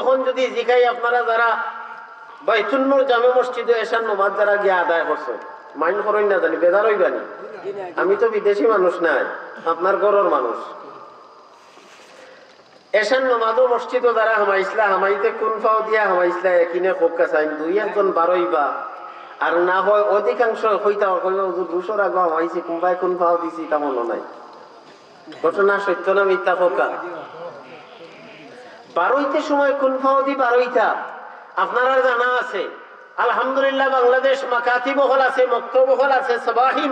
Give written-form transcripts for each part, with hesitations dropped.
এখন যদি জিগাই আপনারা যারা বাইতুল নূর জামে মসজিদে এশার নামাজ যারা গিয়ে আদায় করছে মাইন্ড করেন না জানি বেজার হইবানি, আমি তো বিদেশি মানুষ নাই, আপনার ঘরের মানুষ। এশার নামাজও মসজিদও যারা হামাইছিলা হামাইতে কোন ফাও দিয়া হামাইছিলা একিনে কোকা চাইন দুই একজন বারইবা, আর না হয় অধিকাংশ হইতা কইবা হুজুর 200 রাখবা হামাইছি কোনবাই কোন ফাও দিছি তেমন নাই। ঘটনা সত্য না মিথ্যা কোকা? বারইতে সময় কোন ফাও দি বারইতা আপনারা জানা আছে। আলহামদুলিল্লাহ বাংলাদেশ মাকাতিব হল আছে, মক্তব হল আছে, সবাহি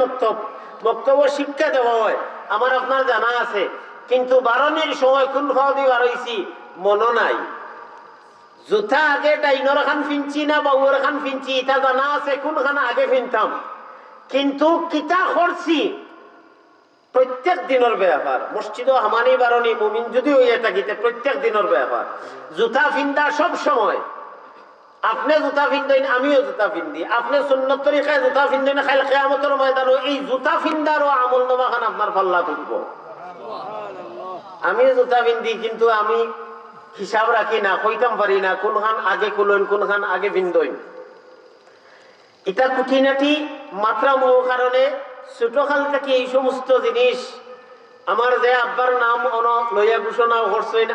মক্তব শিক্ষা দেওয়া হয়, আমার আপনার জানা আছে। কিন্তু বারণের সময় কোন ফাও দি বারইছি মনে নাই। জুতা আগে ডাইনর খান ফিনছি না বাউর খান ফিনছি এটা জানা আছে, কোনখান আগে ফিনতাম। কিন্তু কিতা করছি প্রত্যেক দিনের ব্যাপার। মসজিদও হামানি বারণী মুমিন যদি হইয়া থাকিতে প্রত্যেক দিনের ব্যাপার। জুতা ফিন্দা সব সময়, আপনি জুতা ফিন্দেন আমিও জুতা ফিন্দি, আপনি সুন্নত তরিকায় জুতা ফিন্দেন খাইল কিয়ামতের ময়দানে এই জুতা ফিন্দারও আমল নামা খান আপনার পাল্লা তুলব। আমি জুতা ফিন্দি কিন্তু আমি হিসাব রাখি না, কইতাম পারি না কোনখান আগে খুলন কোনখান আগে ফিন্দইন। এটা খুঁটিনাটি মাত্রা মোহ কারণে ছোটকাল থেকে এই সমস্ত জিনিস আমার যে আব্বার নাম লইয়া ঘোষণা করছেন,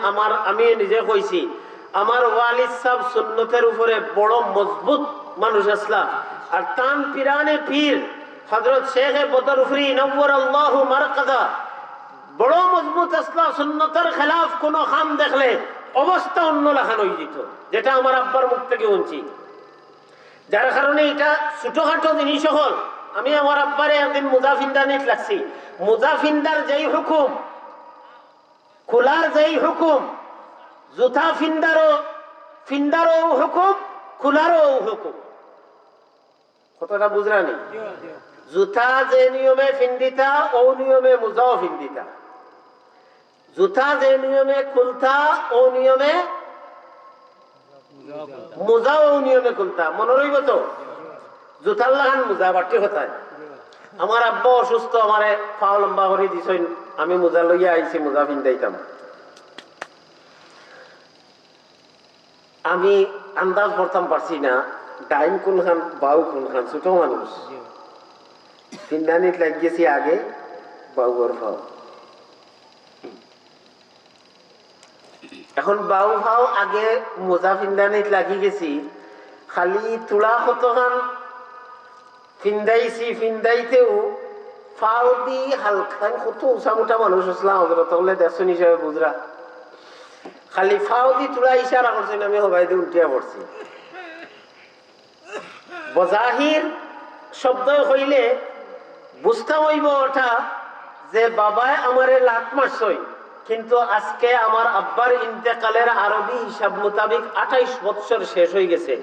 আমি নিজে কইছি আমার ওয়ালিদ সাহেব সুন্নতের উপরে বড় মজবুত মানুষ আসলা। আর তান পিরানে পীর হযরত শেখ বদরুফরি নওয়ারাল্লাহু মারকাদা বড় মজবুত আসলা। সুন্নতের খেলাফ কোন খাম দেখলে অবস্থা অন্য লেখান হয়ে যেত, যেটা আমার আব্বার মুখ থেকে শুনছি। যার কারণে এটা ছোটখাটো জিনিস হল। আমি আমার আব্বারে একদিন মুজাফিন্দানিত লাগছি, মুজাফিন্দার যেই হুকুম, খোলার যেই হুকুম, জুতা ফিন্দারও হুকুম, খোলারও হুকুম। কতটা বুঝরানি? জুতা যে নিয়মে ফিন্দিতা ও নিয়মে মুজাও ফিন্দিতা, জুতা যে নিয়মে খুলতা ও নিয়মে মুজাও ও নিয়মে খুলতা। মনে রইব তো? জুতার লাগান মুজা বাড়তি হতায়। আমার আব্বা অসুস্থ, আমারে পাও লম্বা করে দিছেন, আমি মোজা লইয়া আইছি, মোজা ফিন্দাইতাম। আমি আন্দাজ করতাম পারছি না ডাইন কোনখান বাউ কোনখান। ছোট মানুষ ফিন্দানিত লাগিয়েছি আগে বাউর ফাও। এখন বাউ ফাও আগে মোজা ফিন্দানিত লাগি গেছি, খালি তুলা কতখান ফিন্দাইছি। ফিন্দাইতেও ফাও দি হালকা কত উঁচা মোটা মানুষ আসলাম হজরত হলে দেশন হিসাবে বুঝরা, খালি ফাও দি তুলা ইশারা করছেন, আমি হবাই দিয়ে উল্টিয়া পড়ছি। বজাহির শব্দ হইলে বুঝতে হইব ওটা যে বাবায় আমারে লাত মারছই, কিন্তু আজকে আমার আব্বার ইন্তেকালের আরবি হিসাব মোতাবেক 28 বছর শেষ হয়ে গেছে।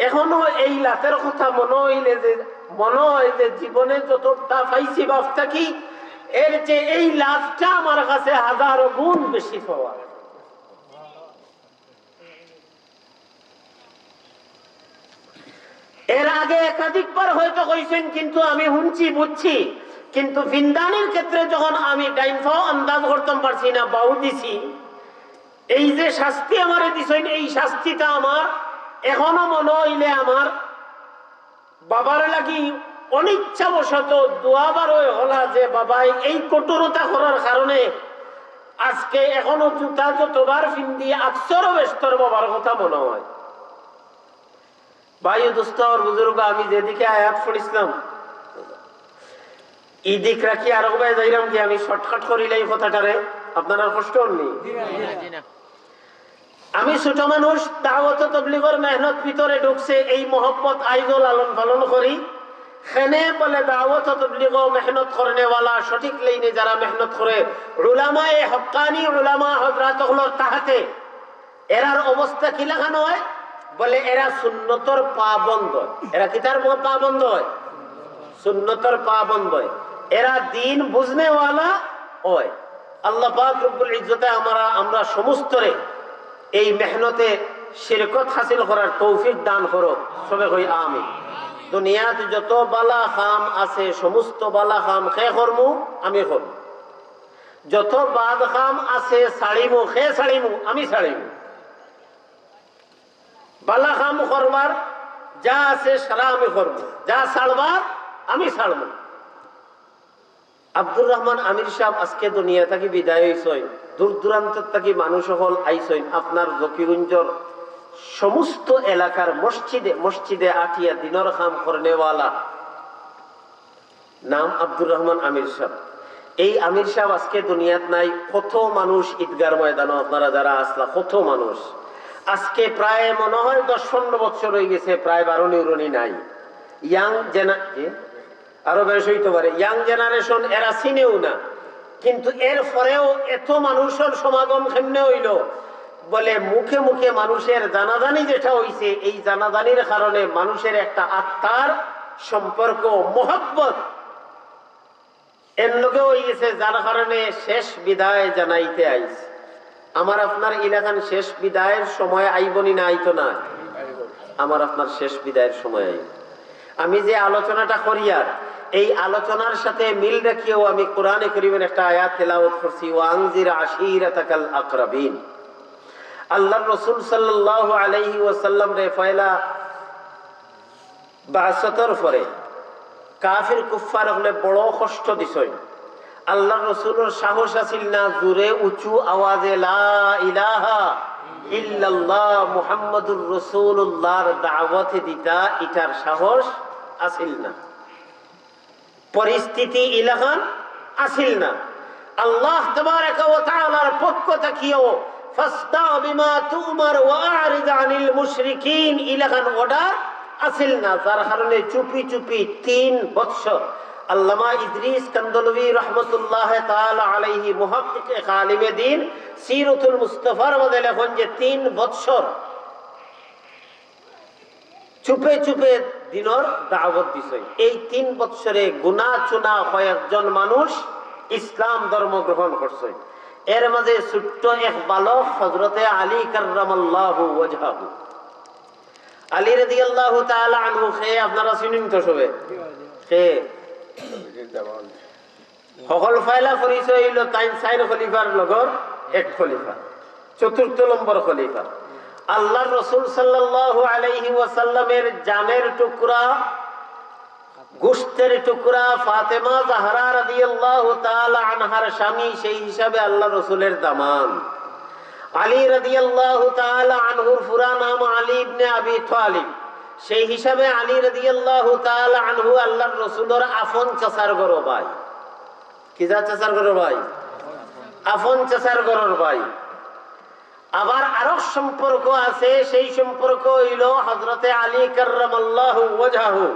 এখনো এই লাতের কথা মনে হইলে যে মনে হয় যে জীবনে যতটা পাইছি বাপ থাকি এর যে এই লাভটা আমার কাছে হাজারো গুণ বেশি পাওয়া। এর আগে একাধিকবার হয়তো কইছেন, কিন্তু আমি শুনছি বুঝছি। কিন্তু ফিন্দানির ক্ষেত্রে যখন আমি ডাইনফাও আন্দাজ করতাম পারছি না, বাউ দিছি, এই যে শাস্তি আমারে দিছেন, এই শাস্তিটা আমার এখনো মনে হইলে আমার বাবার লাগি অনিচ্ছাবশত দোয়াবার হলা যে বাবাই এই কঠোরতা করার কারণে আজকে এখনো জুতা যতবার ফিন্দি আকসর বেস্তর বাবার কথা মনে হয়। ভাই দোস্তর বুজুর্গ, আমি যেদিকে আয়াত পড়িছিলাম এই দিক রাখি আর যাইলাম কি আমি শর্টকাট করিলে এই কথাটারে আপনার কষ্ট হননি। আমি ছোট মানুষ, দাওয়াত তাবলীগের মেহনত ভিতরে ঢুকছে, এই মোহব্বত আইজল লালন পালন করি। খেনে বলে দাওয়াত তাবলীগ মেহনত করনেওয়ালা, সঠিক লাইনে যারা মেহনত করে উলামায়ে হক্কানি, উলামা হযরত হলোর তাহাতে এরার অবস্থা কি লাগানো হয়? বলে এরা সুন্নতর পাবন্দ। এরা কিতার পাবন্দ হয়? সুন্নতর পাবন্দ হয়। এরা দিন বুঝনেওয়ালা হয়। আল্লাহ পাক রব্বুল ইজ্জতে আমরা সমস্তরে এই মেহনতে শিরকত হাসিল করার তৌফিক দান করো, সবে কই আমিন। দুনিয়াতে যত বালা খাম আছে সমস্ত বালা খাম খে করমু আমি করব, যত বাদ খাম আছে ছাড়িমু খে ছাড়িমু আমি ছাড়িমু। বালা কাম করবার যা আছে সারা আমি করব, যা ছাড়বার আমি ছাড়ব। আব্দুর রহমান আমির সাহেব আজকে দুনিয়া থেকে বিদায় হইছেন, দূর দূরান্ত থেকে মানুষ সকল আইছেন আপনার জকিগঞ্জর সমস্ত এলাকার মসজিদে মসজিদে আটিয়া দিনের কাম করনেওয়ালা, নাম আব্দুর রহমান আমির সাহেব। এই আমির সাহেব আজকে দুনিয়াত নাই। কত মানুষ ঈদগার ময়দানে আপনারা যারা আসলা, কত মানুষ আজকে প্রায় মনে হয় 10-15 বছর হয়ে গেছে, প্রায় 12 নিউরনি নাই। ইয়াং আরো বেশ হইতে পারে, ইয়াং জেনারেশন এরা চিনেও না, কিন্তু এর পরেও এত মানুষের সমাগম কেমনে হইল বলে মুখে মুখে মানুষের জানাজানি যেটা হইছে, এই জানাজানির কারণে মানুষের একটা আত্মার সম্পর্ক মহব্বত এর লোকে হয়ে গেছে, যার কারণে শেষ বিদায় জানাইতে আইছে। আমার আপনার এলাকান শেষ বিদায়ের সময় আইবনি না আইতো না, আমার আপনার শেষ বিদায়ের সময় আইব। আমি যে আলোচনাটা করি আর এই আলোচনার সাথে মিল রেখেও আমি কোরআনে কারীমের একটা আয়াত তেলাওয়াত করছি, ওয়ানজির আশীরাতাকাল আকরাবিন। আল্লাহর রাসূল সাল্লাল্লাহু আলাইহি ওয়াসাল্লাম রে ফয়লা বাসতর পরে কাফির কুফফার হলে বড় কষ্ট দিছই। আল্লাহ রসুলের সাহস আছিল না জোরে উঁচু আওয়াজে লা ইলাহা ইল্লাল্লাহ মুহাম্মাদুর রাসূলুল্লাহর দাওয়াতে দিতা, এটার সাহস আছিল না, পরিস্থিতি ইলাহান আছিল না। আল্লাহ তাবারাকা ওয়া তাআলার পক্ষ থেকেও ফাসদা বিমা তুমার ওয়া আরিদ আনিল মুশরিকিন ইলাহান অর্ডার আছিল না, যার কারণে চুপি চুপি 3 বছর আল্লামা ইদ্রিস কান্দলভি রহমতুল্লাহ তাআলা আলাইহি মুহাক্কিক আলিমে দ্বীন সিরাতুল মুস্তাফার মধ্যে লেখেন যে 3 বছর চুপে চুপে দিনের দাওয়াত দিছে। এই 3 বছরে গুনাহ চুনা কয়েকজন মানুষ ইসলাম ধর্ম গ্রহণ করছে। এর মাঝে ছোট্ট এক বালক হযরতে আলী কাররামাল্লাহু ওয়াজহাহু, আলী রাদিয়াল্লাহু তাআলা আনহু, কে আপনারা চিনেন তো সবে, কে সকল ফাইলা পরিচয় হইল তাই 4 খলিফার লগর এক খলিফা, 4th নম্বর খলিফা। আল্লাহর রাসূল সাল্লাল্লাহু আলাইহি ওয়াসাল্লামের জানের টুকরা, গোশতের টুকরা ফাতেমা জাহরা রাদিয়াল্লাহু তাআলা আনহার স্বামী, সেই হিসাবে আল্লাহর রাসূলের দামান আলী রাদিয়াল্লাহু তাআলা আনহুর পুরা নাম আলী ইবনে আবি তালিব, সেই হিসাবে আলী রাদিয়াল্লাহু তাআলা আনহু আল্লাহর রাসূলের আপন চাচার গরো ভাই। কি যা চাচার গরো ভাই? আপন চাচার গরোর ভাই। আবার আরো সম্পর্ক আছে, সেই সম্পর্ক হইল হযরতে আলী কাররামাল্লাহু ওয়াজহাহু।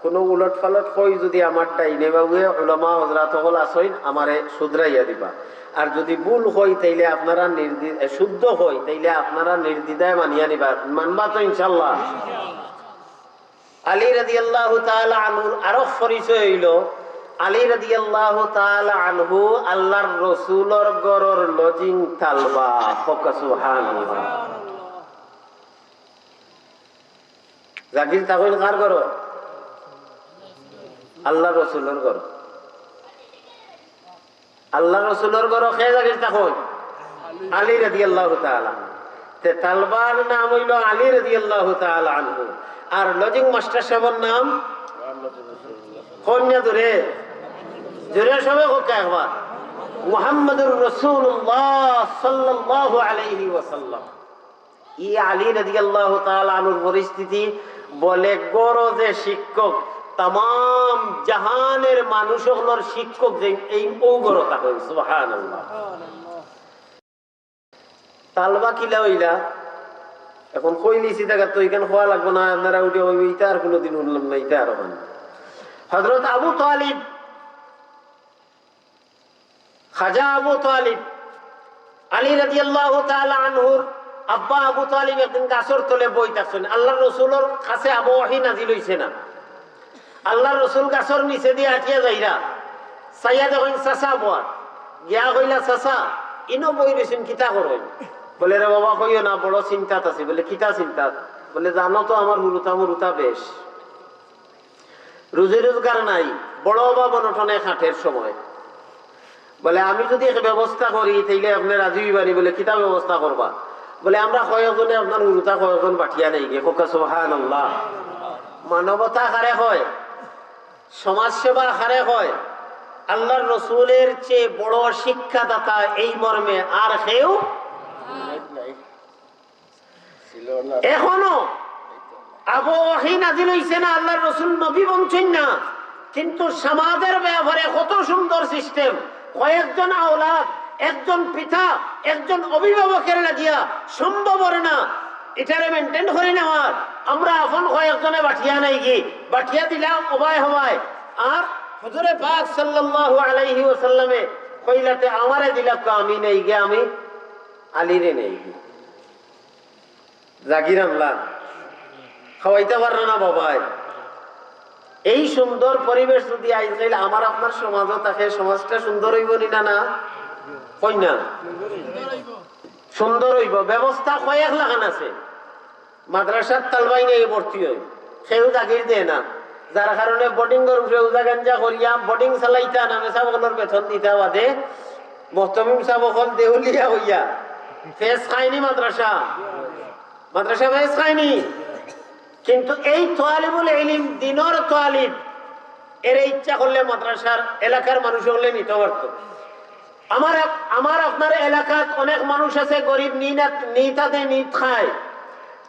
কোন উলট পালট কই যদি আমার ডাইনে বাবুয়ে উলামা হযরত হল আসইন আমারে শুধরাইয়া দিবা, আর যদি ভুল হই তাইলে আপনারা শুদ্ধ হই তাইলে আপনারা নির্দ্বিধায় মানিয়া নিবা, মানবা তো ইনশাআল্লাহ। আলী রাদিয়াল্লাহু তাআলা আনহুর আরো পরিচয় হইল আলী রাদিয়াল্লাহু তাআলা আনহু আল্লাহর রাসূলের গরর লজিং তালবা, সুবহানাল্লাহ। জাকির তাকইন কার গর? আল্লাহর রাসূলের গর। আল্লাহর রাসূলের গর কে জাকির তাকইন? আলী রাদিয়াল্লাহু তাআলা। তে তালবার নাম হইল আলী রাদিয়াল্লাহু তাআলা আনহু, আর লজিং মাস্টার সাহেবের নাম কন্যা ধরে জোরে সবে হোক একবার, মুহাম্মদুর রাসূলুল্লাহ সাল্লাল্লাহু আলাইহি ওয়াসাল্লাম। ই আলী রাদিয়াল্লাহু তাআলা আনহুর পরিস্থিতি বলে গরজে শিক্ষক, তাম জাহানের মানুষগুলোর শিক্ষক যে এই ওগরতা হয়, সুবহানাল্লাহ। তালবা কিলা হইলা এখন কইলিছি দেখা তো এখানে হওয়া লাগবো না, আপনারা উঠে হইবে, এটা আর কোনোদিন শুনলাম না, এটা আরো হয়। হযরত আবু তালিব, খাজা আবু তালিব, আলী রাদিয়াল্লাহু তাআলা আনহুর আব্বা আবু তালিব একদিন গাছের তলে বইতাছেন, আল্লাহর রাসূলের কাছে আবু ওহী নাজিল হইছে না। আল্লাহর রাসূল গাছের নিচে দিয়ে আটিয়া যাইরা সাইয়া দেখেন চাচা বয়া গিয়া কইলা, চাচা ইনো বই রইছেন, কিতা করই? বলে রে বাবা কইও না, বড় চিন্তাত আছে। বলে কিতা চিন্তাত? বলে জানো তো আমার হুরুতা বেশ, রুজি রোজগার নাই, বড় অভাব অনটনে খাটের সময়। বলে আমি যদি এক ব্যবস্থা করি তাইলে আপনি রাজি হইবানি? বলে কিতা ব্যবস্থা করবা? বলে আমরা কয়েকজনে আপনার উরুতা কয়েকজন পাঠিয়া নেই গে কোকা সুবহানাল্লাহ। মানবতা হারে হয়, সমাজ সেবা হারে হয়, আল্লাহর রসুলের চেয়ে বড় শিক্ষাদাতা এই মর্মে আর কেউ এখনো আবু ওহী নাযিল হইছে না, আল্লাহর রসুল নবী বলছেন না, কিন্তু সমাজের ব্যাপারে কত সুন্দর সিস্টেম। কয়েকজন আওলাদ, একজন পিতা, একজন অভিভাবকের লাগিয়া সম্ভব না এটারে মেনটেন করে নেওয়ার। আমরা এখন কয়েকজনে বাঠিয়া নাই গি, বাঠিয়া দিলাম উভয় হওয়ায়। আর হুজুরে পাক সাল্লাল্লাহু আলাইহি ওয়াসাল্লামে কইলাতে আমারে দিলাক আমি নেই গে, আমি আলীরে নেই গে, জাগির আনলা খাওয়াইতে পারল না বাবাই। এই সুন্দর পরিবেশ যদি আইজাইল আমার আপনার সমাজও থাকে, সমাজটা সুন্দর হইব না? না কই না সুন্দর হইব। ব্যবস্থা কয়েক লাগান আছে, মাদ্রাসার তালবাই নিয়ে ভর্তি হয়, সেও জাগির দেয় না, যার কারণে বোর্ডিং এর উপরে উজাগাঞ্জা করিয়া বোর্ডিং চালাইতা নামে সাবকলের বেতন দিতে বাদে মোহতমিম সাবকল দেউলিয়া হইয়া ফেস খায়নি মাদ্রাসা, মাদ্রাসা ফেস খায়নি। কিন্তু এই তোয়ালিবুল ইলম, দিনর তোয়ালিব, এর ইচ্ছা করলে মাদ্রাসার এলাকার মানুষ হলে নিতে পারত। আমার আপনার এলাকাত অনেক মানুষ আছে গরিব, নিতাতে নিত খায়,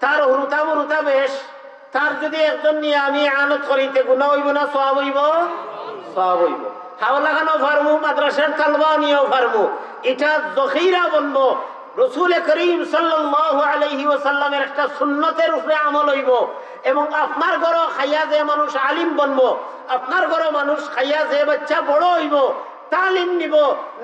তার হুরুতা মুরুতা বেশ, তার যদি একজন নিয়ে আমি আনত করিতে গুণা হইব না সওয়াব হইব? সওয়াব হইব। হাওয়া লাগানো ফার্মু, মাদ্রাসার তালবা নিয়েও ফার্মু, এটা জখিরা বলবো। রসুল করিম সাল্লাল্লাহু আলাইহি ওয়াসাল্লামের একটা সুন্নতের উপরে আমল হইব। এবং আপনার ঘর খাইয়া যে মানুষ আলিম বনবো, আপনার ঘর মানুষ খাইয়া যে বাচ্চা বড় হইব, তালিম নিব,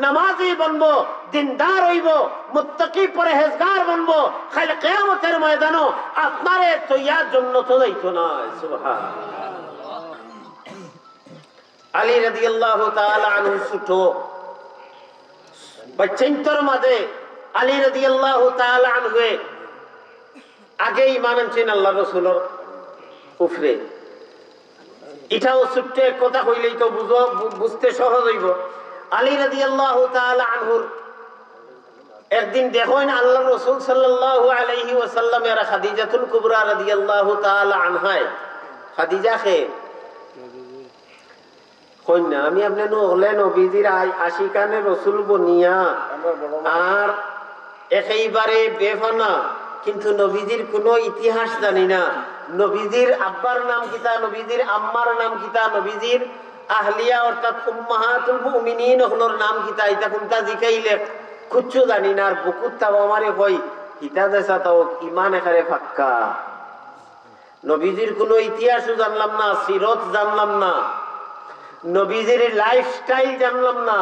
নামাজি বনবো, দিনদার হইব, মুত্তাকি পরহেজগার বনবো, খালি কিয়ামতের ময়দানও আপনারে তৈয়ার জন্য তো যাইতো না। সুবহানাল্লাহ। আলী রাদিয়াল্লাহু তাআলা আনহু ছোট বাচ্চাইন্তর মাঝে আলী রাদিয়াল্লাহু তাআলা আনহু আগে ঈমান আনছেন আল্লাহর রাসূলের উপরে। এটাও ছোট্ট কথা কইলেই তো বুঝতে সহজ হইব। আলী রাদিয়াল্লাহু তাআলা আনহুর একদিন দেখেন আল্লাহর রাসূল সাল্লাল্লাহু আলাইহি ওয়াসাল্লামের খাদিজাতুল কুবরা রাদিয়াল্লাহু তাআলা আনহায়, খাদিজা কে কন্যা, আমি আপনি নহলে নবীজির আশিকানে রসুল বনিয়া আর একেবারে বেফানা, কিন্তু নবীজির কোনো ইতিহাস জানি না। নবীজির আব্বার নাম কিতা, নবীজির আম্মার নাম কিতা, নবীজির আহলিয়া অর্থাৎ উম্মাহাতুল মুমিনিন ওগুলোর নাম কিতা, এটা কোনটা জিকাইলে কুচ্ছু জানি না। আর বুকুত তাও আমারে কই কিতা দেশা তাও ইমান এখানে ফাক্কা। নবীজির কোনো ইতিহাসও জানলাম না, সিরত জানলাম না, নবীজির লাইফস্টাইল জানলাম না,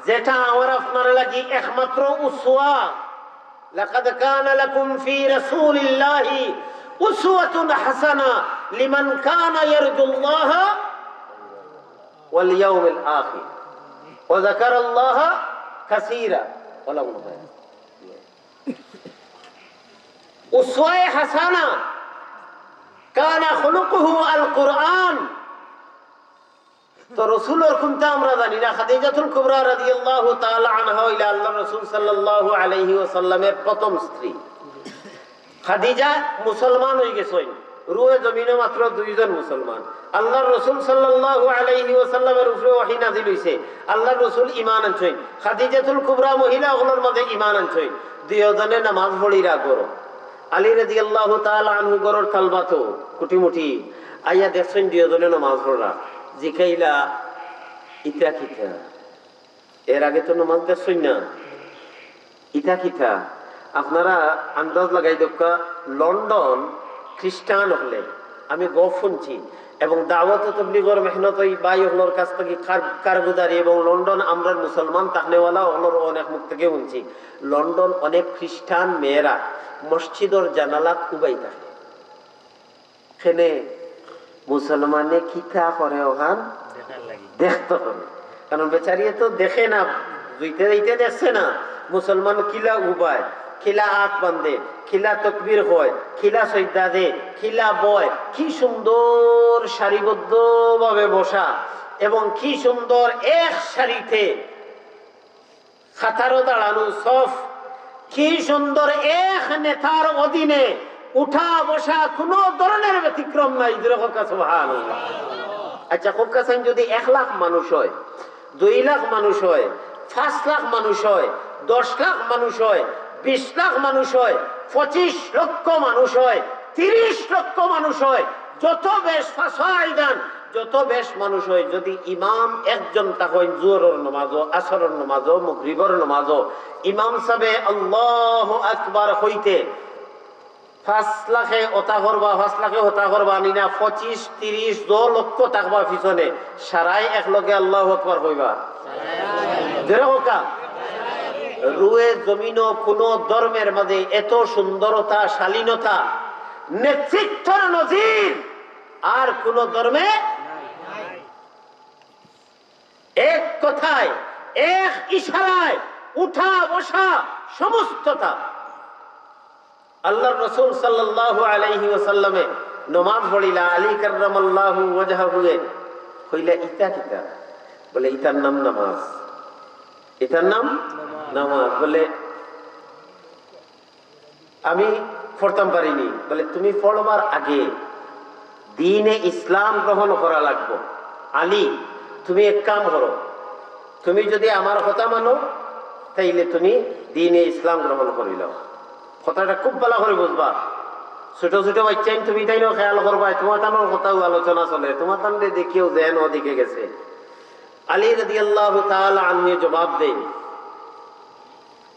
যেটা আমার আপনার লাগি একমাত্র উসওয়া। লাকাদ কানা লাকুম ফি রাসূলিল্লাহি উসওয়াতুন হাসানা লিমান কানা ইয়ারজুল্লাহ ওয়াল ইয়াউমিল আখির ওয়া যাকারাল্লাহ কাসীরা। উসওয়া হাসানা কানা খুলুকুহু আল কুরআন। তো রসুলের কোনটা আমরা জানি না। খাদিজাতুল কুবরা রাদিয়াল্লাহু তাআলা আনহা হইলা আল্লাহর রাসূল সাল্লাল্লাহু আলাইহি ওয়াসাল্লামের প্রথম স্ত্রী। খাদিজা মুসলমান হয়ে গেছেন, রুয়ে জমিনে মাত্র 2 জন মুসলমান। আল্লাহর রাসূল সাল্লাল্লাহু আলাইহি ওয়াসাল্লামের উপরে ওহী নাযিল হইছে, আল্লাহর রাসূল ঈমান আনছেন। খাদিজাতুল কুবরা মহিলা ওগুলোর মধ্যে ঈমান আনছেন। দুইজনে নামাজ পড়িরা করো। আলী রাদিয়াল্লাহু তাআলা আনহু গরর তালবাতো কুটিমুটি আইয়া দেখছেন দুইজনে নামাজ পড়া, জিকাইলা ইটা কিতা, এর আগে তো নামাজ দেখছেন না, ইটা কিতা। আপনারা আন্দাজ লাগাই দোকা, লন্ডন খ্রিস্টান হলে আমি গপ শুনছি এবং দাওয়াত তবলিগর মেহনত বাই হলোর কাছ থেকে কারগুজারি, এবং লন্ডন আমরা মুসলমান তাকনেওয়ালা হলোর অনেক মুখ থেকে শুনছি, লন্ডন অনেক খ্রিস্টান মেয়েরা মসজিদর জানালা কুবাই থাকে। সেনে মুসলমানে কিতা করে ওখান দেখতে হবে, কারণ বেচারিয়ে তো দেখে না, দুইতে দিতে দেখছে না। মুসলমান কিলা উবায়, খিলা আখ বান্ধে, খিলা তকবীর হয়, খিলা সৈদা দে, খিলা বয়, কি সুন্দর সারিবদ্ধ ভাবে বসা, এবং কি সুন্দর এক সারিতে খাতারও দাঁড়ানো সফ, কি সুন্দর এক নেতার অধীনে উঠা বসা কোন ধরনের ব্যতিক্রম নাই। সুবহানাল্লাহ। আচ্ছা খুব কাছে যদি 1 লাখ মানুষ হয়, 2 লাখ মানুষ হয়, 5 লাখ মানুষ হয়, 10 লাখ মানুষ হয়, 20 লাখ মানুষ হয়, 25 লক্ষ মানুষ হয়, 30 লক্ষ মানুষ হয়, যত বেশ ফাসাইদান যত বেশ মানুষ হয়, যদি ইমাম একজন থাকেন জোহরের নামাজও, আসরের নামাজও, মাগরিবের নামাজও, ইমাম সাহেব আল্লাহু আকবার হইতে 5 লাখে ওতা করবা, 5 লাখে ওতা করবা নিনা, 25, 30, 2 লক্ষ থাকবা পিছনে, সারাই একলগে আল্লাহু আকবার কইবা। যেরকম রুয়ে জমিন কোন ধর্মের মাঝে এত সুন্দরতা, শালীনতা, নেতৃত্বের নজির আর কোন ধর্মে এক কথায়, এক ইশারায় উঠা বসা সমস্তটা। আল্লাহর রাসূল সাল্লাল্লাহু আলাইহি ওয়াসাল্লামে নামাজ পড়িলা, আলী কাররামাল্লাহু ওয়াজহাহু কইলা ইতা কিতা? বলে ইতার নাম নামাজ। এটার নাম নামাজ। বলে আমি পড়তাম পারিনি। বলে তুমি পড়বার আগে দ্বীনে ইসলাম গ্রহণ করা লাগবে। আলী তুমি এক কাম করো, তুমি যদি আমার কথা মানো তাইলে তুমি দ্বীনে ইসলাম গ্রহণ করিল। কথাটা খুব ভালো করে বুঝবা। ছোট ছোট বাচ্চা তুমি তাই না খেয়াল করবা, তোমার তানোর কথাও আলোচনা চলে, তোমার তানরে দেখিও যেন ওদিকে গেছে। আলী রাদিয়াল্লাহু তাআলা আনহু জবাব দেন,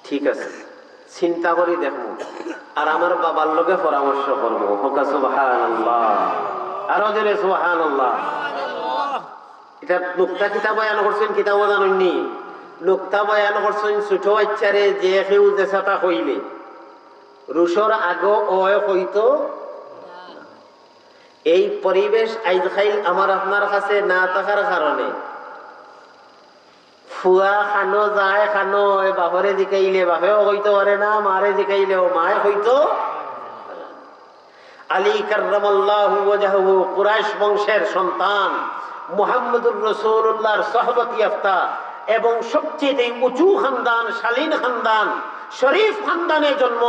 ঠিক আছে চিন্তা করি দেখো আর আমার বাবার লগে পরামর্শ করবো। হোকা সুবহানাল্লাহ, আরো জোরে সুবহানাল্লাহ। এটা নুকতা কিতাব বয়ান করছেন, কিতাবও জানেননি। নুকতা বয়ান করছেন ছোট বাচ্চারে যে কেউ যেটা কইলে রুশর আগো ওয় হইতো। এই পরিবেশ আইজখাইল আমার আপনার কাছে না থাকার কারণে ফুয়া খানো যায়, খানো বাপরে জিকাইলে বাপেও হইতে পারে না, মারে জিকাইলেও মায়ে হইতো। আলী কাররামাল্লাহু ওয়াজহাহু কুরাইশ বংশের সন্তান, মুহাম্মদুর রাসূলুল্লাহর সুহবত ইয়াফতা এবং সবচেয়ে উঁচু খানদান, শালীন খানদান, শরীফ খানদানে জন্ম,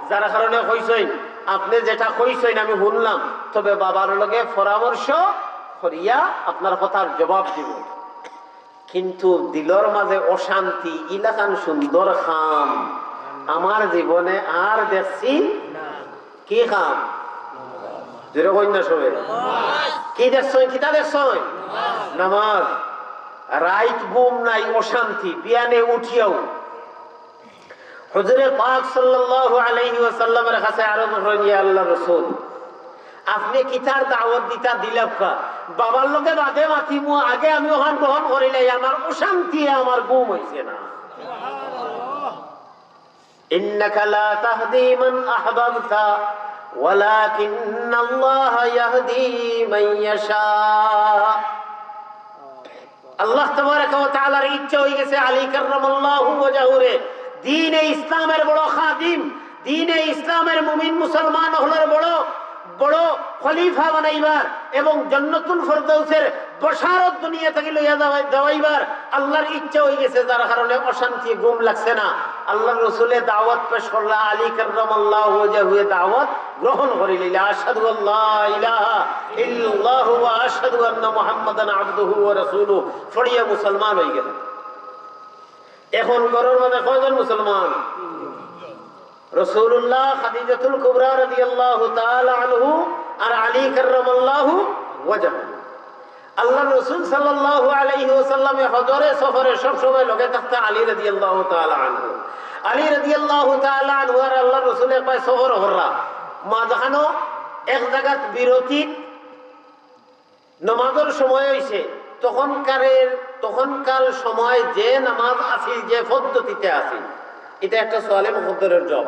যার কারণে কইছেন আপনি যেটা কইছেন আমি শুনলাম, তবে বাবার লগে পরামর্শ করিয়া আপনার কথার জবাব দিব। কিন্তু দিলর মাঝে অশান্তি, ইলাকান সুন্দর খাম আমার জীবনে আর দেখছি কি খাম? যেরকম না সবে কি দেখছেন? কিতা দেখছেন? নামাজ। রাইত ঘুম নাই, অশান্তি, বিয়ানে উঠিয়াও হুজুরে পাক সাল্লাল্লাহু আলাইহি ওয়াসাল্লামের কাছে আরজ করেন, ইয়া আল্লাহর রাসূল আপনি কিতার দাওয়াত দিতা দিলাম কা বাবার লোকে বাদে মাতিমু, আগে আমি ওখান গ্রহণ করিলাই, আমার অশান্তি, আমার ঘুম হইছে না। ইন্নাকা লা তাহদি মান আহবাবতা ওয়ালাকিন্নাল্লাহ ইয়াহদি মান ইয়াশা। আল্লাহ তাবারাকা ওয়া তাআলার ইচ্ছা হয়ে গেছে আলী কাররামাল্লাহু ওয়াজহুরে দ্বীনে ইসলামের বড় খাদিম, দ্বীনে ইসলামের মুমিন মুসলমান হলের বড় বড় খলিফা বানাইবার এবং জান্নাতুল ফেরদাউসের বশারত দুনিয়া থেকে লইয়া যাওয়াইবার আল্লাহর ইচ্ছা হয়ে গেছে, যার কারণে অশান্তি, ঘুম লাগছে না। আল্লাহর রাসূলে দাওয়াত পেশ করলা, আলী কাররামাল্লাহু ওয়াজহু দাওয়াত গ্রহণ করিলেন। আশহাদু আল্লা ইলাহা ইল্লাল্লাহু ওয়া আশহাদু আন্না মুহাম্মাদান আবদুহু ওয়া রাসূলুহু ফড়িয়া মুসলমান হয়ে গেল। এখন ঘরের মধ্যে কয়জন মুসলমান? রাসূলুল্লাহ, খাদিজাতুল কুবরা রাদিয়াল্লাহু তাআলা আনহু আর আলী কাররামাল্লাহু ওয়াজহু। আল্লাহর রাসূল সাল্লাল্লাহু আলাইহি ওয়াসাল্লাম হজরে সফরে সব সময় লগে থাকতে আলী রাদিয়াল্লাহু তাআলা আনহু। আলী রাদিয়াল্লাহু তাআলা আনহু আর আল্লাহর রাসূলের পায় সফর হররা মাঝখানো এক জায়গাত বিরতি নামাজের সময় হইছে। তখনকার সময় যে নামাজ আছিল, যে পদ্ধতিতে আছিল, এটা একটা সোয়ালে মুকদ্দরের জব।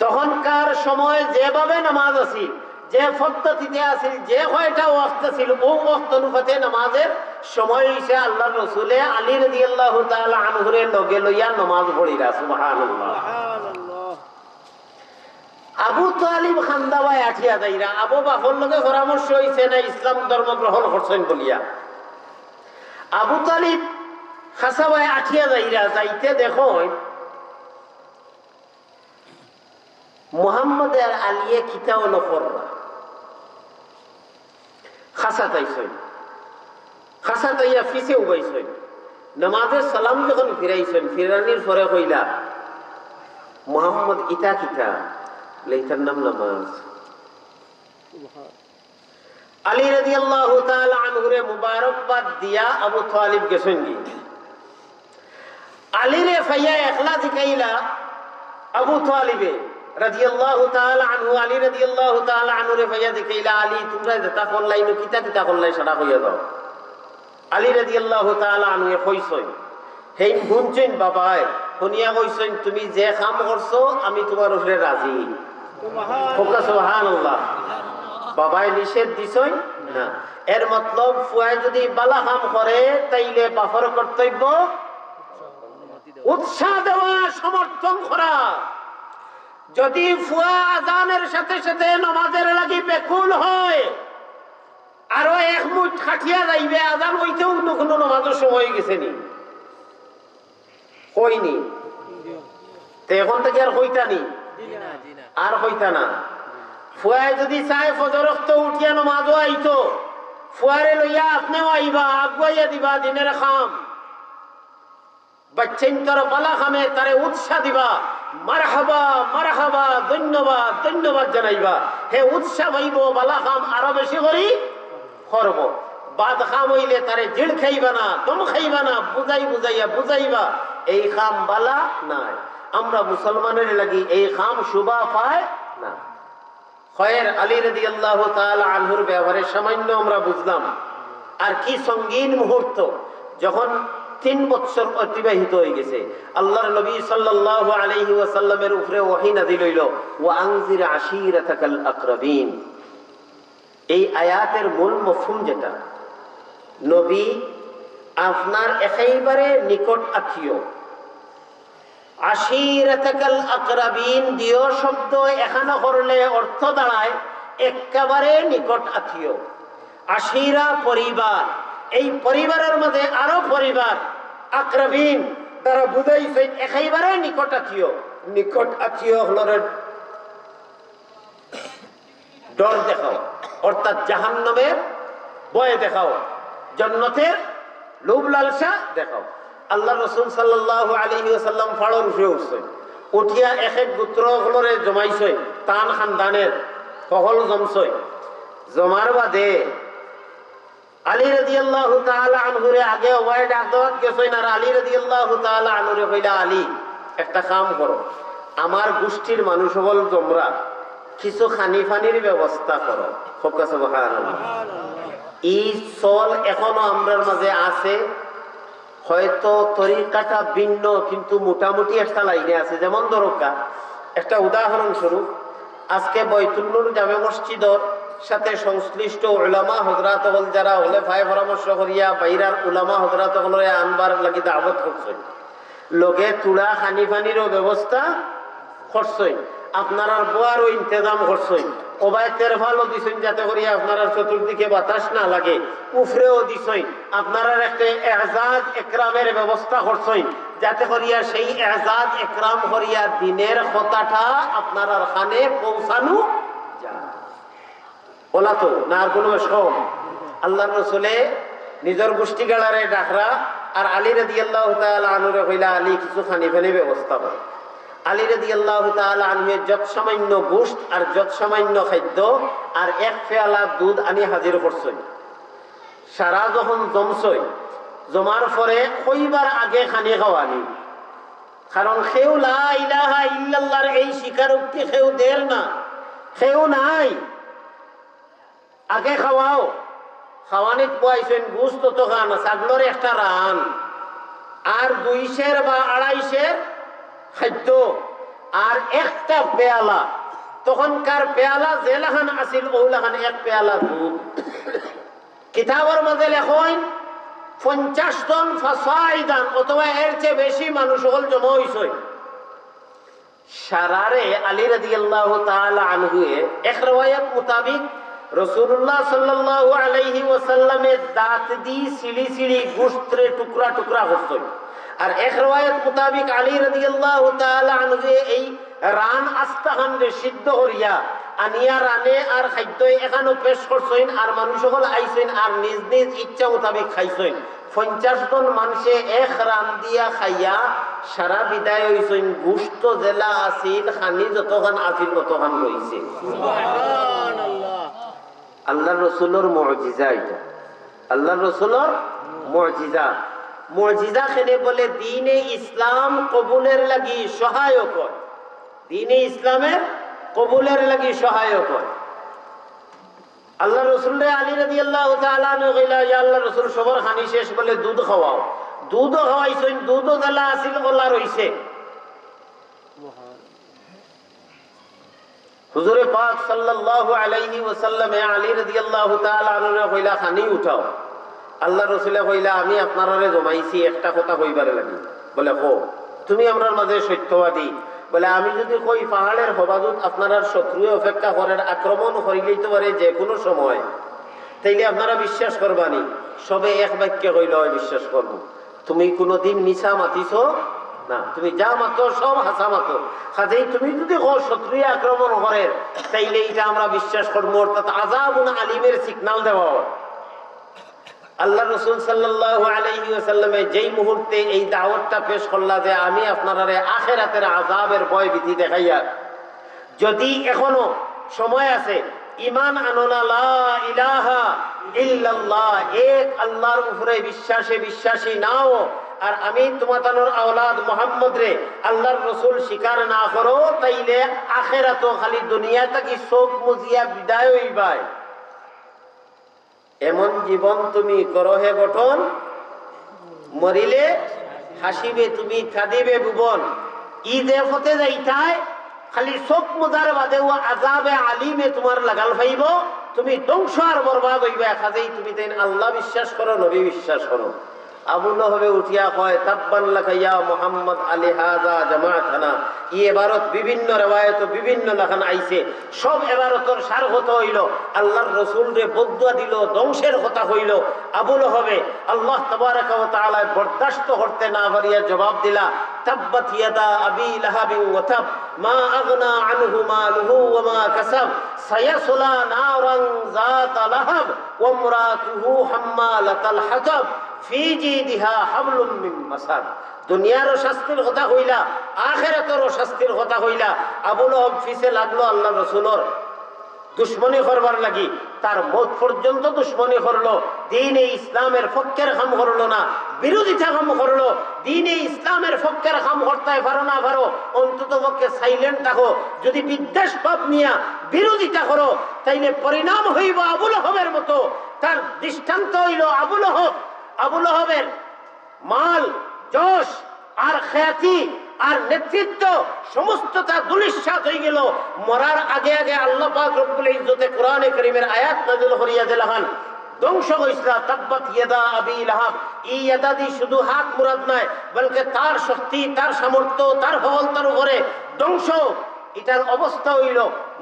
তখনকার সময় যেভাবে নামাজ আছিল, যে পদ্ধতিতে আছিল, যে কয়টা ওয়াক্ত ছিল, ও ওয়াক্ত অনুপাতে নামাজের সময় হইছে। আল্লাহর রাসূলে আলী রাদিয়াল্লাহু তাআলা আনহুরে লগে লইয়া নামাজ পড়িরা। সুবহানাল্লাহ। আবু তালিব খান্দাবাই আঠিয়া যাইরা, আবু বাকর লগে পরামর্শ হইছে না ইসলাম ধর্ম গ্রহণ করছেন বলিয়া। আবু তালিব খাসাবাই আঠিয়া যাইরা যাইতে দেখো মোহাম্মদ আর আলিয়ে কিতাও নফররা খাসা তাইছই, খাসা তাইয়া ফিসে উবাইছই। নামাজের সালাম যখন ফিরাইছেন, ফিরানির পরে কইলা মোহাম্মদ ইতা কিতা, ইতার নাম নামাজ। আলী রাদিয়াল্লাহু তাআলা আনহুরে মুবারকবাদ দিয়া আবু তালিব গেছেন কি আলীরে ফাইয়া একলা জিকাইলা আবু তালিবে রাদিয়াল্লাহু তাআলা আনহু, আলী রাদিয়াল্লাহু তাআলা আনহুরে ফাইয়া জিকাইলা আলী তোমরা যেটা করলাই ন কিতা কিতা করলাই সেটা কইয়া দাও। আলী রাদিয়াল্লাহু তাআলা আনহু কইছেন হেই শুনছেন বাবাই, শুনিয়া কইছেন তুমি যে কাম করছো আমি তোমার উপরে রাজি। সুবহানাল্লাহ। বাবাই নিষেধ দিছই না, এর মতলব ফুয়ায় যদি বালা কাম করে তাইলে বাফর কর্তব্য উৎসাহ দেওয়া, সমর্থন করা। যদি ফুয়া আজানের সাথে সাথে নামাজের লাগি বেকুল হয়, আরো এক মুঠ খাটিয়া যাইবে, আজান হইতেও কোনো নামাজের সময় গেছে নি হয়নি, তো এখন থেকে আর হইতা নি, আর হইতা না। ফুয়ায় যদি চায় ফজর রক্ত উঠিয়া নামাজও আইতো, ফুয়ারে লইয়া আপনিও আইবা, আগুয়াইয়া দিবা দিনের খাম। বাচ্চাইন তার বালা খামে তারে উৎসাহ দিবা, মারহাবা মারহাবা, ধন্যবাদ ধন্যবাদ জানাইবা। হে উৎসাহ হইব, বালা খাম আরো বেশি করি করব। বাদ খাম হইলে তারে জিড় খাইবা না, দম খাইবা না, বুঝাই বুঝাইয়া বুঝাইবা এই খাম বালা নাই। আমরা মুসলমানের লাগি এই খাম শুভা পায় না। খয়ের আলী রাদিয়াল্লাহু তাআলা আনহুর ব্যবহারে সামান্য আমরা বুঝলাম। আর কি সঙ্গীন মুহূর্ত, যখন 3 বছর অতিবাহিত হয়ে গেছে, আল্লাহর নবী সাল্লাল্লাহু আলাইহি ওয়াসাল্লামের উপরে ওহী নাযিল হইল, ওয়া আনজির আশীরাতাকাল আকরাবিন। এই আয়াতের মূল মফহুম যেটা, নবী আপনার একেবারে নিকট আত্মীয়। আশীরাতাকাল আকরাবিন দিও শব্দ এখানে করলে অর্থ দাঁড়ায় একেবারে নিকট আত্মীয়। আশীরা পরিবার, এই পরিবারের মধ্যে আরো পরিবার, আকরাবিন তারা বুঝাইছে একেবারে নিকট আত্মীয়। নিকট আত্মীয় হলরে ডর দেখাও, অর্থাৎ জাহান্নামের ভয় দেখাও, জান্নাতের লোভ লালসা দেখাও। আল্লাহ রাসূল সাল্লাল্লাহু আলাইহি ওয়াসাল্লাম ফাড়র উঠে উঠছেন, উঠিয়া এক এক গোত্র হলরে জমাইছে, তান খানদানের সকল জমছই। জমার বাদে আলী রাদিয়াল্লাহু তাআলা আনহুরে আগে ওয়াই ডাক দেওয়াত গেছেন, আর আলী রাদিয়াল্লাহু তাআলা আনহুরে কইলা আলী একটা কাম করো, আমার গোষ্ঠীর মানুষ সকল জমরা কিছু খানি ফানির ব্যবস্থা করো। সুবহানাল্লাহ। এই চল এখনো আমরার মাঝে আছে, হয়তো তরিকাটা ভিন্ন কিন্তু মোটামুটি একটা লাইনে আছে। যেমন দরকার একটা উদাহরণস্বরূপ, আজকে বাইতুল নূর জামে মসজিদের সাথে সংশ্লিষ্ট উলামা হযরত হল যারা হলে ভাই পরামর্শ করিয়া বাইরার উলামা হযরত হলরে আনবার লাগি দাওয়াত করছেন, লগে তুলা খানি পানিরও ব্যবস্থা করছেন, আপনারা বোয়ারও ইন্তজাম করছেন, ওবায় তেরফালও দিছেন যাতে করিয়া আপনারা চতুর্দিকে বাতাস না লাগে, উফরেও দিছেন, আপনারা একটা এজাজ একরামের ব্যবস্থা করছেন যাতে করিয়া সেই এজাজ একরাম করিয়া দিনের কথাটা আপনারা খানে পৌঁছানো যায়। বলা তো না আর কোনো সব আল্লাহ রসুলে নিজের গোষ্ঠী গাড়ারে ডাকরা, আর আলী রাদিয়াল্লাহু তাআলা আনহুরে কইলা আলী কিছু খানি ফানি ব্যবস্থা করে। আলী রাদিয়াল্লাহু তাআলা আনহু যত সামান্য গোশত আর যত সামান্য খাদ্য আর এক পেয়ালা দুধ আনি হাজির করছেন। সারা যখন জমছই, জমার পরে কইবার আগে খানি খাওয়ানি, কারণ সেও লা ইলাহা ইল্লাল্লাহর এই স্বীকারোক্তি সেও দের না, সেও নাই, আগে খাওয়াও। খাওয়ানিত পাইছেন গোশত তো খান, ছাগলের একটা রান আর 2 সের বা 2.5 সের খাদ্য আর একটা পেয়ালা, তখনকার পেয়ালা জেলাখান আসিল ওলাখান এক পেয়ালা দুধ। কিতাবের মাঝে লেখন 50 জন ফাসাইদান অথবা এর চেয়ে বেশি মানুষ সকল জমা হইছে। সারারে আলী রাদিয়াল্লাহু তাআলা আনহু এক রওয়ায়াত মোতাবেক রাসূলুল্লাহ সাল্লাল্লাহু আলাইহি ওয়াসাল্লামের দাঁত দি সিঁড়ি সিঁড়ি গোশতের টুকরা টুকরা করছেন। আর এক রওয়ায়াত মোতাবেক আলী রাদিয়াল্লাহু তাআলা আনহু এই রান আস্তাখান রে সিদ্ধ করিয়া আনিয়া রানে আর খাদ্য এখানো পেশ করছেন আর মানুষ সকল আইছেন আর নিজ নিজ ইচ্ছা মোতাবেক খাইছেন 50 জন মানুষে এক রান দিয়া খাইয়া সারা বিদায় হইছেন গুস্ত জেলা আসিল খানি যতখান আসিল ততখান রইছে সুবহানাল্লাহ আল্লাহর রাসূলের মুজিজা এটা আল্লাহর রাসূলের মুজিজা মুজিজা খেলে বলে দ্বীনে ইসলাম কবুলের লাগি সহায়ক হয় দ্বীনে ইসলামের কবুলের লাগি সহায়ক হয় আল্লাহ রাসূল আলী রাদিয়াল্লাহু তাআলা আনহু কইলা ইয়া আল্লাহ রাসূল সবর খানি শেষ বলে দুধ খাওয়াও দুধ খাওয়াইছেন দুধ জ্বালা আসিল ওলা রইছে হুজুরে পাক সাল্লাল্লাহু আলাইহি ওয়াসাল্লাম আলী রাদিয়াল্লাহু তাআলা আনহু কইলা খানি উঠাও আল্লাহ রাসূলে কইলা আমি আপনারারে জমাইছি একটা কথা কইবারে লাগি বলে কো তুমি আমরার মাঝে সত্যবাদী বলে আমি যদি কই পাহাড়ের হবাদুত আপনার শত্রু অপেক্ষা করার আক্রমণ করিলেই তো পারে যে কোনো সময় তাইলে আপনারা বিশ্বাস করবানি সবে এক বাক্যে কইল বিশ্বাস করবো তুমি কোনোদিন মিছা মাতিছ না তুমি যা মাতো সব হাসা মাতো কাজেই তুমি যদি শত্রু আক্রমণ করে তাইলে এটা আমরা বিশ্বাস করবো অর্থাৎ আযাবুন আলিমের সিগন্যাল দেওয়া হয় আল্লাহ রাসূল সাল্লাল্লাহু আলাইহি ওয়াসাল্লামে যেই মুহূর্তে এই দাওয়াতটা পেশ করলা যে আমি আপনারে আখিরাতের আযাবের ভয় ভীতি দেখাইয়া যদি এখনো সময় আছে ঈমান আননা লা ইলাহা ইল্লাল্লাহ এক আল্লাহর উপরে বিশ্বাসী নাও আর আমি তোমাদের আওলাদ মুহাম্মদ রে আল্লাহর রাসূল স্বীকার না করো তাইলে আখিরাত খালি দুনিয়াটা কি চোখ মুজিয়া বিদায় হইবাই এমন জীবন তুমি করো হে গঠন মরিলে হাসিবে তুমি কাঁদিবে ভুবন ই যে ফতে যাইতাই খালি চোখ মুজার বাদে ও আযাবে আলিমে তোমার লাগাল পাইব তুমি ধ্বংস আর বরবাদ হইবে কাজেই তুমি তাই আল্লাহ বিশ্বাস করো নবী বিশ্বাস করো আবু লহবে উঠিয়া কয় তাব্বান লাকা ইয়া মুহাম্মদ আলী হাযা জামাআতানা ই ইবারত বিভিন্ন riwayat বিভিন্ন লাখান আইছে সব ইবারতর সার কথা হইল আল্লাহর রাসূল রে বদদুয়া দিল ধ্বংসের কথা হইল আবু লহবে আল্লাহ তাবারাকা ওয়া তাআলা বরদাশত করতে না পারিয়া জবাব দিলা তাব্বাত ইয়াদা আবি লাহাবিন ওয়া তাব মা আগনা আনহু মালুহু ওয়া মা কাসাব সায়াসলা নারান যাতা লাহাব ওয়া ইমরাতুহু হাম্মালাতাল হাতাব ফি জিদিহা হাবলুম মিন মাসাদ দুনিয়ারও শাস্তির কথা কইলা আখিরাতেরও শাস্তির কথা কইলা আবু লহব ফিসে লাগলো আল্লাহ রাসূলের দুশমনি করবার লাগি তার মত পর্যন্ত দুশমনি করলো দ্বীনে ইসলামের পক্ষের কাম করলো না বিরোধিতা কাম করলো দ্বীনে ইসলামের পক্ষের কাম করতে পারো না পারো অন্তত পক্ষে সাইলেন্ট থাকো যদি বিদ্বেষ ভাব নিয়া বিরোধিতা করো তাইলে পরিণাম হইব আবু লহবের মতো তার দৃষ্টান্ত হইল আবু লহবের মাল যশ আর খ্যাতি আর নেতৃত্ব সমস্ত তার দুলিশাত হয়ে গেল মরার আগে আগে আল্লাহ পাক রব্বুল ইজ্জতে কোরআনে কারীমের আয়াত নাযিল করিয়া দিলেন ধ্বংস হইসলা তাব্বাত ইয়াদা আবি লাহাব এই ইয়াদা দি শুধু হাত মুরাদ নয় বলকে তার শক্তি তার সামর্থ্য তার সফলতার উপরে ধ্বংস এটার অবস্থা হইল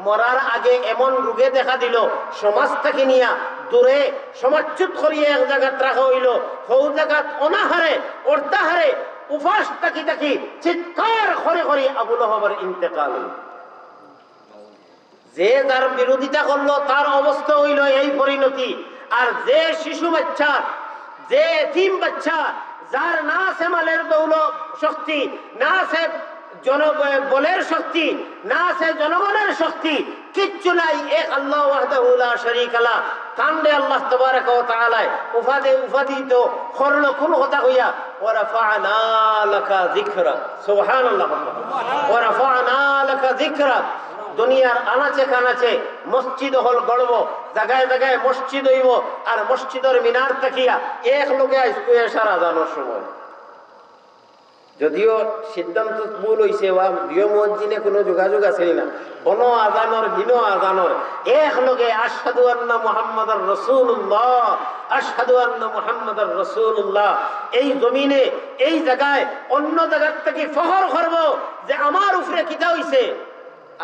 মরার আগে এমন রোগে দেখা দিল সমাজ থেকে নিয়া দূরে সমাজচ্যুত করিয়া এক জায়গাত রাখা হইল সৌ জায়গাত অনাহারে অর্ধাহারে উপাস থাকি চিৎকার করে করে আবু লহবের ইন্তেকাল যে যার বিরোধিতা করলো তার অবস্থা হইল এই পরিণতি আর যে শিশু বাচ্চা যে এতিম বাচ্চা যার না আছে মালের দৌলত শক্তি না আছে বলের শক্তি না আছে জনগণের শক্তি কিচ্ছু নাই এক আল্লাহ ওয়াহদাহু লা শারীকা লা কান্দে আল্লাহ তাবারাকা ওয়া তাআলা উফাদি তো করলো কোন কথা কইয়া ওয়া রাফা'না লাকা যিকরা সুবহানাল্লাহ ওয়া রাফা'না লাকা যিকরা দুনিয়ার আনাচে কানাচে মসজিদ হল গড়ব জায়গায় জায়গায় মসজিদ হইব আর মসজিদের মিনার তাকিয়া এক লোকে আইসকুয়ে সারা জানোর সময় যদিও সিদ্ধান্ত ভুল হয়েছে দুই মসজিদে কোনো যোগাযোগ আছে না বন আজানর হীন আজানর এক লগে আশহাদু আন্না মুহাম্মাদুর রাসূলুল্লাহ আশহাদু আন্না মুহাম্মাদুর রাসূলুল্লাহ এই জমিনে এই জায়গায় অন্য জায়গা থেকে ফখর করব যে আমার উপরে কিতা হইছে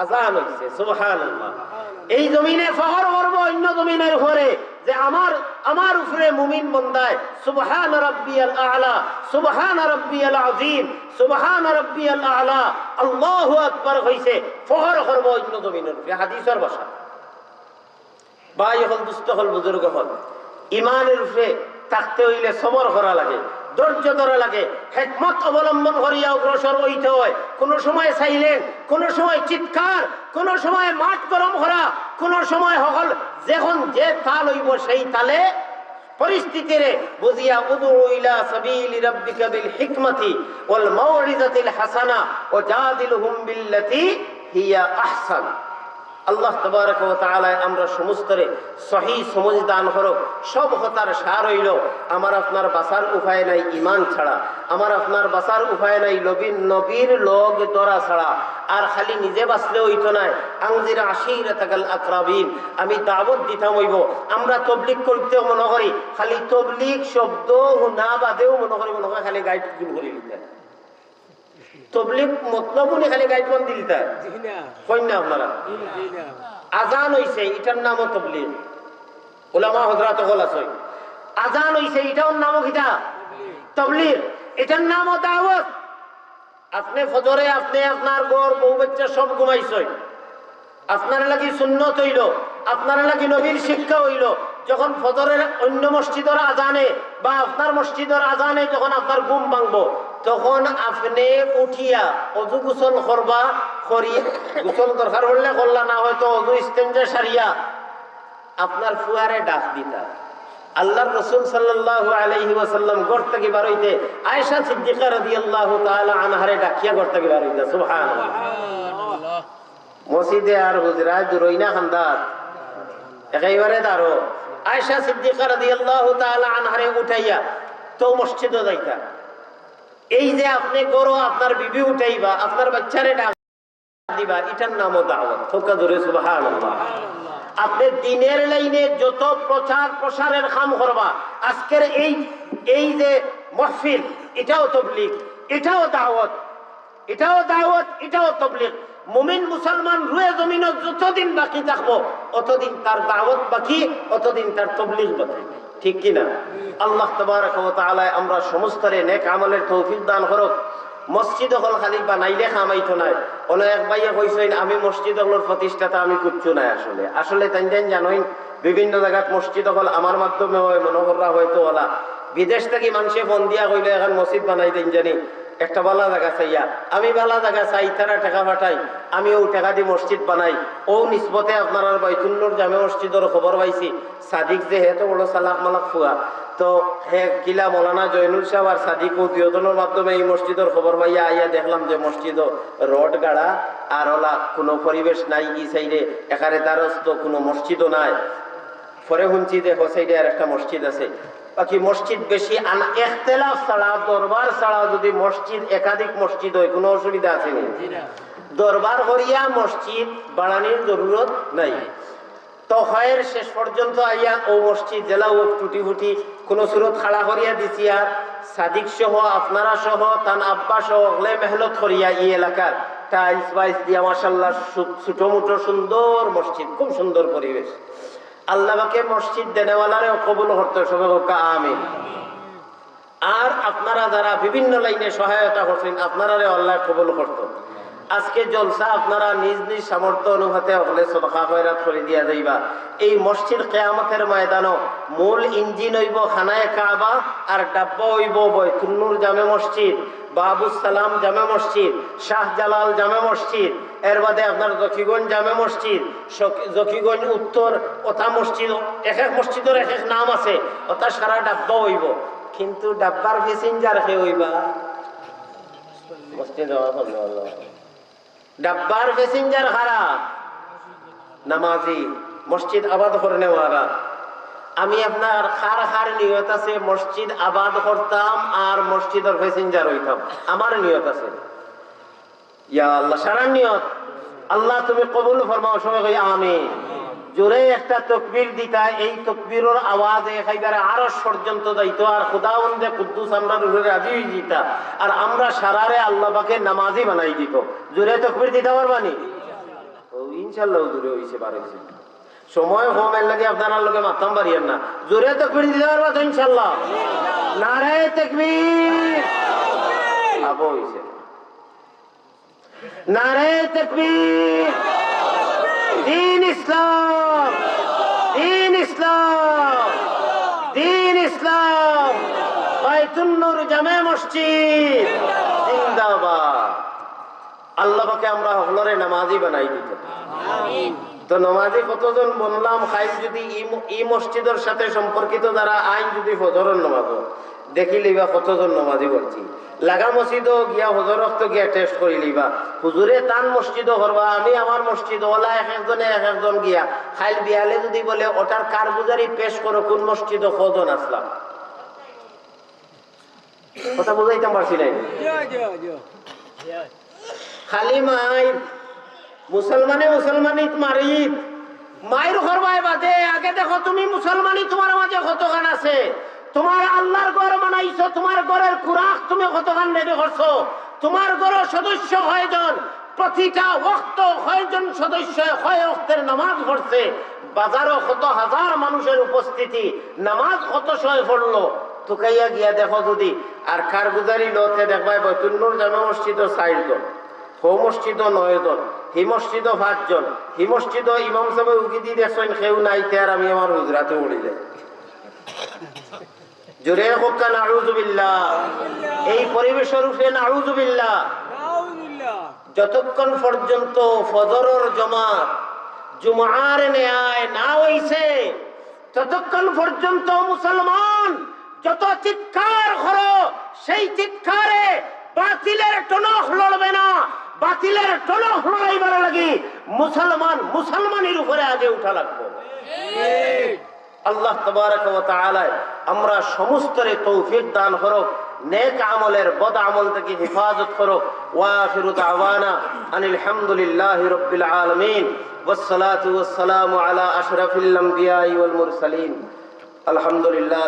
আজান হইছে সুবহানাল্লাহ এই জমিনে ফখর করব অন্য জমিনের উপরে যে আমার আমার উপরে মুমিন বন্দায় সুবহান রাব্বিয়াল আ'লা, সুবহান রাব্বিয়াল আযীম, সুবহান রাব্বিয়াল আ'লা, আল্লাহু আকবার হইছে ফখর করব অন্য জমিনের উপরে। হাদিসের ভাষা। ভাই হল, দুস্থ হল, বুজুর্গ হল, ইমানের উপরে থাকতে হইলে সবর করা লাগে, ধৈর্য ধরা লাগে, হিকমত অবলম্বন করিয়া অগ্রসর হইতে হয়। কোন সময় সাইলেন্ট, কোন সময় চিৎকার, কোন সময় মাঠ গরম করা, কোন সময় হল যখন যে তাল হইব সেই তালে পরিস্থিতিরে বুঝিয়া উদু ইলা সাবিলি রাব্বিকা বিল হিকমাতি ওয়াল মাউইযাতিল হাসানা ওয়া জাদিলহুম বিল্লাতি হিয়া আহসান। আল্লাহ তাবারক ওয়া তাআলা আমরা সমস্তরে সহি সমঝ দান করুক। সব হতার সার হইল আমার আপনার বাঁচার উপায় নাই ইমান ছাড়া, আমার আপনার বাঁচার উপায় নাই নবীর লোক ধরা ছাড়া। আর খালি নিজে বাঁচলে হইতো না, আনজির আশিরাতাকাল আকরাবিন, আমি দাওয়াত দিতাম হইব। আমরা তবলিগ করতেও মনে করি, খালি তবলিগ শব্দ না বাদেও মনে করি খালি গাইড গুল করে দিতেন। তবলিগ মতলব উনি খালি গাইড বন দিতেন কন্যা। আপনারা আজান হইছে এটার নামও তবলিগ, উলামা হযরত হল আছে। আজান হইছে এটার নামও কিটা? তবলিগ। এটার নামও দাওয়াত। আপনি ফজরে আপনি আপনার ঘর বউ বাচ্চা সব ঘুমাইছই, আপনার লাগি সুন্নত হইল, আপনার লাগি নবীর শিক্ষা হইল। যখন ফজরের অন্য মসজিদের আজানে বা আপনার মসজিদের আজানে যখন আপনার ঘুম ভাঙবো, তখন আপনি উঠিয়া অজু গোসল করবা, করিয়ে গোসল দরকার হলে করলা, না হয়তো অজু ইস্তেঞ্জা সারিয়া আপনার ফুয়ারে ডাক দিতা। আল্লাহর রাসূল সাল্লাল্লাহু আলাইহি ওয়াসাল্লাম ঘর থেকে বার হইতে আয়েশা সিদ্দিকা রাদিয়াল্লাহু তাআলা আনহারে ডাকিয়া ঘর থেকে বার হইতা। সুবহানাল্লাহ। মসজিদে আর হুজরায় দুরইনা খান্দাত একেবারে দাঁড়ো। আয়েশা সিদ্দিকা রাদিয়াল্লাহু তাআলা আনহারে উঠাইয়া তো মসজিদে যাইতা। এই যে আপনি গরো আপনার বিবি উঠাইবা, আপনার বাচ্চারে ডাক দিবা, এটার নামও দাওয়াত। ফোকা জোরে সুবহানাল্লাহ। আপনি দিনের লাইনে যত প্রচার প্রসারের কাম করবা, আজকের এই যে মাহফিল, এটাও তবলিগ, এটাও দাওয়াত, এটাও দাওয়াত, এটাও তবলিগ। মুমিন মুসলমান রুয়ে জমিনে যতদিন বাকি থাকবো অতদিন তার দাওয়াত বাকি, অতদিন তার তবলিগ বাকি। ঠিক কিনা? আল্লাহ তাবারক ওয়া তাআলা আমরা সমস্তরে নেক আমলের তৌফিক দান করুক। মসজিদ হল খালি বানাইলে খামাইতো নাই। অনেক ভাইয়া কইছেন আমি মসজিদ হলের প্রতিষ্ঠাতা, আমি কুচ্ছু নাই। আসলে তাই জানোই বিভিন্ন জায়গাত মসজিদ হল আমার মাধ্যমে হয়, মনোহররা হয়তো ওলা বিদেশ থেকে মানুষে ফোন দিয়া কইলে এখন মসজিদ বানাই দেন জানি একটা ভালো জায়গা চাইয়া। আমি ভালো জায়গা চাই, তারা টাকা পাঠাই, আমি ও টাকা দিয়ে মসজিদ বানাই। ও নিসবতে আপনার বাইতুল জামে মসজিদের খবর পাইছি, সাদিক যে হে তো বড় সালাক মালাক ফুয়া, তো হে কিলা মৌলানা জয়নুল সাহেব আর সাদিক উদ্বোধনের মাধ্যমে এই মসজিদের খবর পাইয়া আইয়া দেখলাম যে মসজিদ রড গাড়া আর ওলা কোনো পরিবেশ নাই। ই সাইডে এখানে দ্বারস্থ কোনো মসজিদও নাই। পরে শুনছি যে ও সাইডে আর একটা মসজিদ আছে। বাকি মসজিদ বেশি ইখতিলাফ ছাড়া, দরবার ছাড়া যদি মসজিদ একাধিক মসজিদ হয় কোনো অসুবিধা আছে নি? দরবার করিয়া মসজিদ বাড়ানোর জরুরত নাই। তো হয় শেষ পর্যন্ত আইয়া ও মসজিদ জেলা ও টুটি ফুটি কোন সুরত খাড়া করিয়া দিছি। আর সাদিক সহ আপনারা সহ তান আব্বা সহ হলে মেহনত করিয়া এই এলাকার টাইলস বাইস দিয়া মাশাআল্লাহ ছোট মোটো সুন্দর মসজিদ, খুব সুন্দর পরিবেশ। আল্লাহকে মসজিদ দেনেওয়ালারে কবুল করতে সবাই আমিন। আর আপনারা যারা বিভিন্ন লাইনে সহায়তা করছেন আপনারা আল্লাহ কবুল করত। আজকে জলসা আপনারা নিজ নিজ সামর্থ্য অনুপাতে হলে সদকা খয়রাত করে দিয়া যাইবা। এই মসজিদ কিয়ামতের ময়দানও মূল ইঞ্জিন হইব খানায়ে কাবা, আর ডাব্বা হইব বাইতুন্নুর জামে মসজিদ, বাবুস সালাম জামে মসজিদ, শাহজালাল জামে মসজিদ, এর বাদে আপনার জকিগঞ্জ জামে মসজিদ, জকিগঞ্জ উত্তর ওটা মসজিদ, এক এক মসজিদের এক এক নাম আছে, ওটা সারা ডাব্বা হইব। কিন্তু ডাব্বার প্যাসেঞ্জার কে হইবা? মসজিদ ডাব্বার প্যাসেঞ্জার হারা নামাজি, মসজিদ আবাদ করে নেওয়ারা। আমি আপনার খার নিয়ত আছে মসজিদ আবাদ করতাম আর মসজিদের প্যাসেঞ্জার হইতাম, আমার নিয়ত আছে। ইয়া আল্লাহ, সারা নিয়ত আল্লাহ তুমি কবুল ফরমাও সবাই আমিন। জোরে একটা তকবীর দিতা, এই তকবীরের আওয়াজে একেবারে আরশ পর্যন্ত যাইতো, আর খুদাওয়ান্দে কুদ্দুস আমরা রুহে রাজি হয়ে দিতা, আর আমরা সারারে আল্লাহ পাকে নামাজি বানাই দিত। জোরে তকবীর দিতে পারবানি? ও ইনশাআল্লাহ জোরে হইছে, বার হইছে। সময় কমের লাগে আপনার লগে মাতাম পারিয়েন না। জোরে তাকবীর দিতে পারবা তো ইনশাআল্লাহ? নারে তাকবীর। আবো হইছে নারে তাকবীর। দ্বীন ইসলাম, দ্বীন ইসলাম, দ্বীন ইসলাম। বাইতুন নূর জামে মসজিদ জিন্দাবাদ। আল্লাহ পাকে আমরা সকলরে নামাজি বানাই দিত। তো নামাজি কতজন বললাম, খাই যদি ই মসজিদের সাথে সম্পর্কিত যারা আইন যদি ফজরের নামাজ দেখি লিবা কতজন নামাজি করছি। লাগা মসজিদও গিয়া হজর রক্ত গিয়া টেস্ট করি লিবা, হুজুরে তান মসজিদও করবা, আমি আমার মসজিদ ওলা এক একজন গিয়া খাইল বিয়ালে যদি বলে ওটার কারগুজারি পেশ করো কোন মসজিদও কজন আসলাম। কথা বুঝাইতাম পারছি নাই? খালি মায়ের মুসলমানে মুসলমানি মারিত মায়ের ঘরবাই বাদে আগে দেখো তুমি মুসলমানি তোমার মাঝে কতখান আছে, তোমার আল্লাহর ঘর বানাইছো, তোমার ঘরের খুরাক তুমি কতখান রেডি করছো, তোমার ঘরের সদস্য কয়জন, প্রতিটা ওয়াক্ত কয়জন সদস্য কয় ওয়াক্তের নামাজ পড়ছে, বাজারও কত হাজার মানুষের উপস্থিতি, নামাজ কত সময় পড়লো, তুকাইয়া গিয়া দেখো যদি আর কারগুজারি লতে দেখবাই বাইতুন নূর জামে মসজিদও 4 জন, হো মসজিদও 9 জন, হি মসজিদও 5 জন, হি মসজিদও ইমাম সাহেব উকি দিয়ে দেখছেন কেউ নাইতে আর আমি আমার হুজরাতে উড়িলে জোরে হোক্কা নাউযুবিল্লাহ। এই পরিবেশের উপরে নাউযুবিল্লাহ। যতক্ষণ পর্যন্ত ফজরের জামাত জুমআর ন্যায় না হইছে ততক্ষণ পর্যন্ত মুসলমান যত চিৎকার করো সেই চিৎকারে বাতিলের টনক লড়বে না। বাতিলের টনক লড়াইবার লাগি মুসলমান মুসলমানের উপরে আগে উঠা লাগবে। আল্লাহ তাবারক ওয়া তাআলা আমরা সমস্তরে তৌফিক দান করুক, নেক আমলের বদ আমল থেকে হেফাজত করুক। ওয়া আখিরু দাওয়ানা আনিল হামদুলিল্লাহি রাব্বিল আলামিন ওয়াসসালাতু ওয়াসসালামু আলা আশরাফিল আমবিয়াই ওয়াল মুরসালিন। আলহামদুলিল্লাহ।